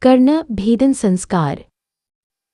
कर्णभेदन संस्कार।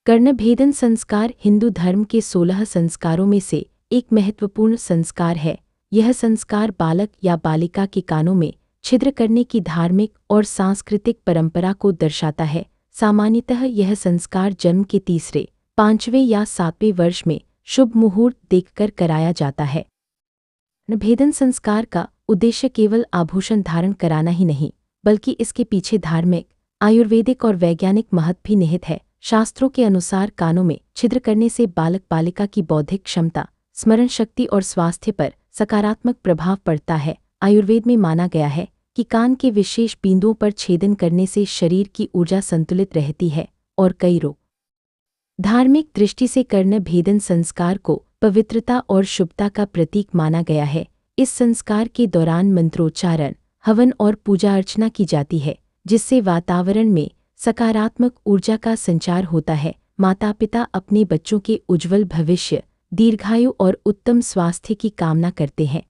कर्णभेदन संस्कार हिंदू धर्म के 16 संस्कारों में से एक महत्वपूर्ण संस्कार है। यह संस्कार बालक या बालिका के कानों में छिद्र करने की धार्मिक और सांस्कृतिक परंपरा को दर्शाता है। सामान्यतः यह संस्कार जन्म के तीसरे, 5वें या 7वें वर्ष में शुभ मुहूर्त देखकर कराया जाता है। कर्णभेदन संस्कार का उद्देश्य केवल आभूषण धारण कराना ही नहीं, बल्कि इसके पीछे धार्मिक, आयुर्वेदिक और वैज्ञानिक महत्व भी निहित है। शास्त्रों के अनुसार कानों में छिद्र करने से बालक बालिका की बौद्धिक क्षमता, स्मरण शक्ति और स्वास्थ्य पर सकारात्मक प्रभाव पड़ता है। आयुर्वेद में माना गया है कि कान के विशेष बिंदुओं पर छेदन करने से शरीर की ऊर्जा संतुलित रहती है और कई रोग। धार्मिक दृष्टि से कर्णभेदन संस्कार को पवित्रता और शुभता का प्रतीक माना गया है। इस संस्कार के दौरान मंत्रोच्चारण, हवन और पूजा अर्चना की जाती है, जिससे वातावरण में सकारात्मक ऊर्जा का संचार होता है। माता पिता अपने बच्चों के उज्जवल भविष्य, दीर्घायु और उत्तम स्वास्थ्य की कामना करते हैं।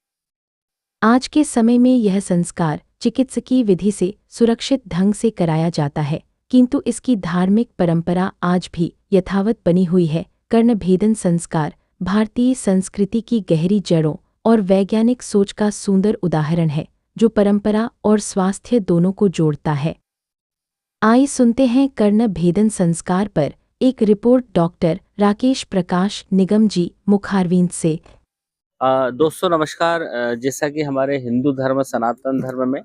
आज के समय में यह संस्कार चिकित्सकीय विधि से सुरक्षित ढंग से कराया जाता है, किंतु इसकी धार्मिक परंपरा आज भी यथावत बनी हुई है। कर्णभेदन संस्कार भारतीय संस्कृति की गहरी जड़ों और वैज्ञानिक सोच का सुंदर उदाहरण है, जो परंपरा और स्वास्थ्य दोनों को जोड़ता है। आइए सुनते हैं कर्णभेदन संस्कार पर एक रिपोर्ट डॉक्टर राकेश प्रकाश निगम जी, मुखारविंद से। दोस्तों नमस्कार। जैसा कि हमारे हिंदू धर्म, सनातन धर्म में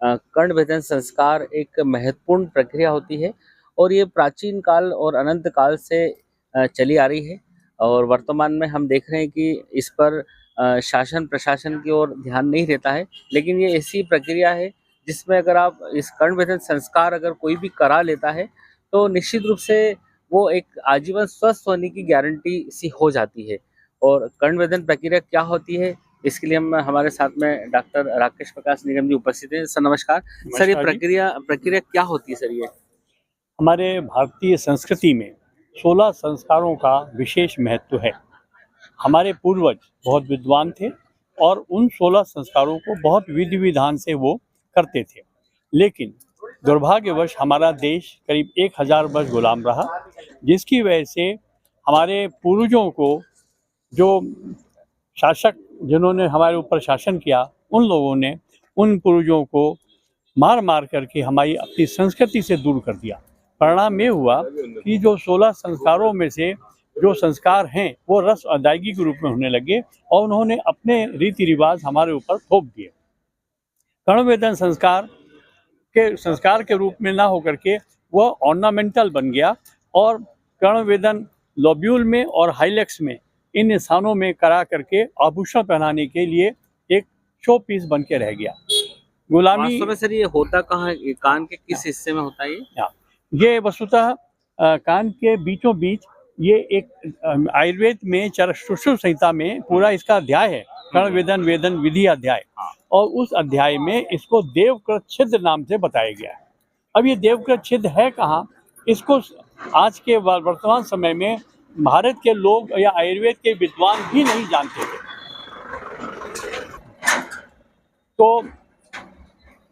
कर्णभेदन संस्कार एक महत्वपूर्ण प्रक्रिया होती है और ये प्राचीन काल और अनंत काल से चली आ रही है। और वर्तमान में हम देख रहे हैं कि इस पर शासन प्रशासन की ओर ध्यान नहीं रहता है, लेकिन ये ऐसी प्रक्रिया है जिसमें अगर आप इस कर्णभेदन संस्कार अगर कोई भी करा लेता है तो निश्चित रूप से वो एक आजीवन स्वस्थ होने की गारंटी सी हो जाती है। और कर्णभेदन प्रक्रिया क्या होती है, इसके लिए हम हमारे साथ में डॉक्टर राकेश प्रकाश निगम जी उपस्थित हैं। सर नमस्कार। सर ये प्रक्रिया क्या होती है सर? ये हमारे भारतीय संस्कृति में 16 संस्कारों का विशेष महत्व है। हमारे पूर्वज बहुत विद्वान थे और उन 16 संस्कारों को बहुत विधि विधान से वो करते थे, लेकिन दुर्भाग्यवश हमारा देश करीब 1000 वर्ष गुलाम रहा, जिसकी वजह से हमारे पूर्वजों को, जो शासक जिन्होंने हमारे ऊपर शासन किया, उन लोगों ने उन पूर्वजों को मार मार करके हमारी अपनी संस्कृति से दूर कर दिया। परिणाम ये हुआ कि जो 16 संस्कारों में से जो संस्कार हैं वो रस अदायगी के रूप में होने लगे और उन्होंने अपने रीति रिवाज हमारे ऊपर थोप दिए। कर्णभेदन संस्कार के रूप में ना होकर के वह ऑर्नामेंटल बन गया और कर्णभेदन लोब्यूल में और हाइलेक्स में, इन स्थानों में करा करके आभूषण पहनाने के लिए एक शो पीस बन के रह गया। गुलामी वास्तव में सर ये होता कहाँ है? कान के किस हिस्से में होता है ये वस्तुतः कान के बीचों बीच। ये एक आयुर्वेद में चरकसुश्रुत संहिता में पूरा इसका अध्याय है, कर्णभेदन वेदन विधि अध्याय, और उस अध्याय में इसको देवकृत छिद्र नाम से बताया गया है। अब ये देवकृत छिद्र है कहाँ, इसको आज के वर्तमान समय में भारत के लोग या आयुर्वेद के विद्वान भी नहीं जानते थे। तो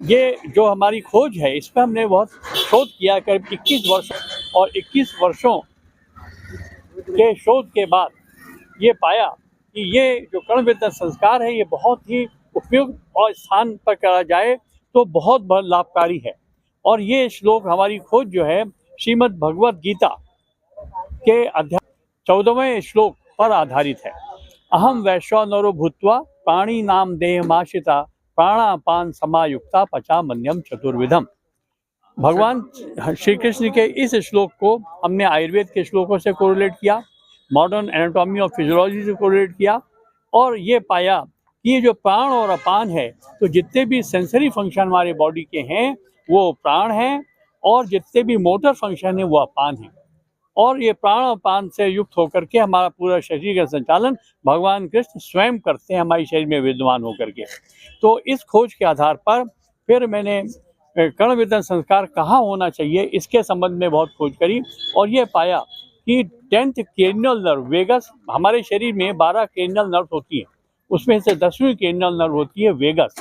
ये जो हमारी खोज है, इस पर हमने बहुत शोध किया, करीब 21 वर्ष, और 21 वर्षों के शोध के बाद ये पाया कि ये जो कर्णभेदन संस्कार है ये बहुत ही उपयुक्त और स्थान पर करा जाए तो बहुत लाभकारी है। और ये श्लोक, हमारी खोज जो है, श्रीमद् भगवद गीता के अध्याय 14वें श्लोक पर आधारित है। अहम वैश्वानरो भूत्वा प्राणी नाम देहमाश्रिता प्राणापान समायुक्ता पचामन्यम चतुर्विधम। भगवान श्री कृष्ण के इस श्लोक को हमने आयुर्वेद के श्लोकों से कोरिलेट किया, मॉडर्न एनाटॉमी और फिजियोलॉजी से कोरिलेट किया, और ये पाया कि ये जो प्राण और अपान है, तो जितने भी सेंसरी फंक्शन हमारे बॉडी के हैं वो प्राण हैं, और जितने भी मोटर फंक्शन है वो अपान है। और ये प्राण और अपान से युक्त होकर के हमारा पूरा शरीर का संचालन भगवान कृष्ण स्वयं करते हैं हमारे शरीर में विद्यमान होकर के। तो इस खोज के आधार पर फिर मैंने कर्णभेदन संस्कार कहाँ होना चाहिए इसके संबंध में बहुत खोज करी, और ये पाया कि 10th क्रेनियल नर्व वेगस, हमारे शरीर में 12 क्रेनियल नर्व होती है, उसमें से 10वीं क्रेनियल नर्व होती है वेगस,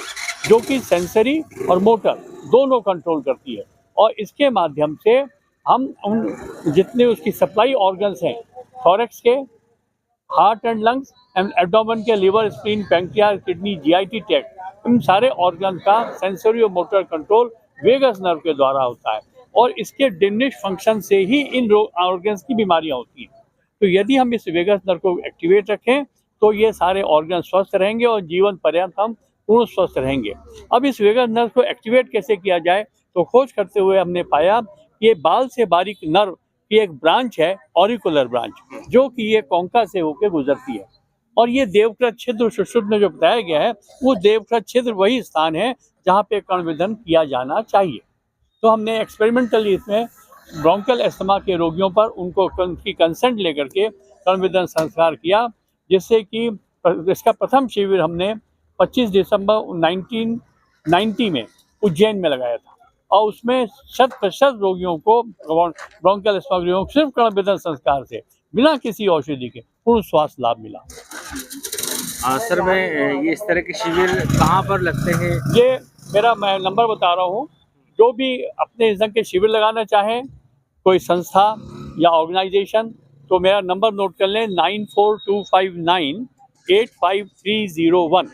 जो कि सेंसरी और मोटर दोनों कंट्रोल करती है। और इसके माध्यम से हम उन जितने उसकी सप्लाई ऑर्गन्स हैं, थॉरेक्स के, heart and lungs and abdomen के, liver, spleen, pancreas, kidney, GIT tract, इन सारे ऑर्गन का सेंसरी और मोटर कंट्रोल वेगस नर्व के द्वारा होता है और इसके डिमिनिश फंक्शन से ही इन ऑर्गन्स की बीमारियां होती हैं। तो यदि हम इस वेगस नर्व को एक्टिवेट रखें तो ये सारे ऑर्गन स्वस्थ रहेंगे और जीवन पर्यंत हम पूर्ण स्वस्थ रहेंगे। अब इस वेगस नर्व को एक्टिवेट कैसे किया जाए, तो खोज करते हुए हमने पाया कि ये बाल से बारीक नर्व की एक ब्रांच है, ऑरिकुलर ब्रांच, जो कि ये कोंका से होकर गुजरती है और ये देवकृत छिद्र सुश्रुत में जो बताया गया है, वो देवकृत छिद्र वही स्थान है जहाँ पे कर्णविधन किया जाना चाहिए। तो हमने एक्सपेरिमेंटली इसमें ब्रोंकल एस्थमा के रोगियों पर उनकी कंसेंट लेकर के कर्णविधन संस्कार किया, जिससे कि इसका प्रथम शिविर हमने 25 दिसंबर 1990 में उज्जैन में लगाया था और उसमें 100% रोगियों को, ब्रोंकल एस्थमा रोगियों को सिर्फ कर्णविधन संस्कार से बिना किसी औषधि के पूर्ण स्वास्थ्य लाभ मिला। सर, मैं ये इस तरह के शिविर कहाँ पर लगते हैं? ये मैं नंबर बता रहा हूँ, जो भी अपने इस ढंग के शिविर लगाना चाहें, कोई संस्था या ऑर्गेनाइजेशन, तो मेरा नंबर नोट कर लें 9425985301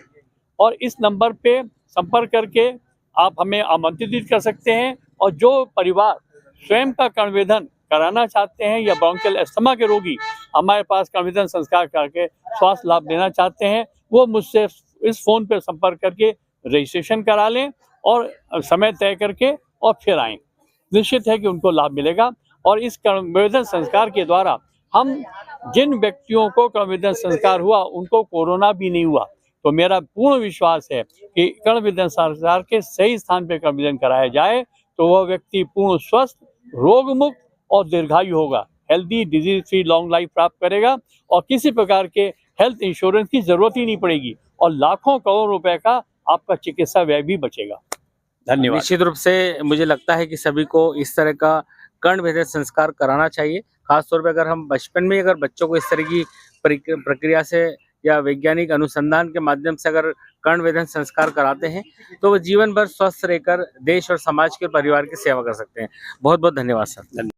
और इस नंबर पे संपर्क करके आप हमें आमंत्रित कर सकते हैं। और जो परिवार स्वयं का कर्णविधन कराना चाहते हैं या ब्रोंकियल एस्थमा के रोगी हमारे पास कर्णविधन संस्कार करके स्वास्थ्य लाभ लेना चाहते हैं, वो मुझसे इस फ़ोन पर संपर्क करके रजिस्ट्रेशन करा लें और समय तय करके और फिर आएँ। निश्चित है कि उनको लाभ मिलेगा। और इस कर्णविधन संस्कार के द्वारा हम जिन व्यक्तियों को कर्णविधन संस्कार हुआ उनको कोरोना भी नहीं हुआ। तो मेरा पूर्ण विश्वास है कि कर्णविधन संस्कार के सही स्थान पर कर्णविधन कराया जाए तो वह व्यक्ति पूर्ण स्वस्थ, रोग मुक्त और दीर्घायु होगा, healthy, disease free long life प्राप्त करेगा और किसी प्रकार के हेल्थ इंश्योरेंस की जरूरत ही नहीं पड़ेगी और लाखों करोड़ रुपए का आपका चिकित्सा व्यय भी बचेगा। धन्यवाद। निश्चित रूप से मुझे लगता है कि सभी को इस तरह का कर्णविधन संस्कार कराना चाहिए। खासतौर पर अगर हम बचपन में अगर बच्चों को इस तरह की प्रक्रिया से या वैज्ञानिक अनुसंधान के माध्यम से अगर कर्णविधन संस्कार कराते हैं तो वो जीवन भर स्वस्थ रहकर देश और समाज के परिवार की सेवा कर सकते हैं। बहुत बहुत धन्यवाद सर।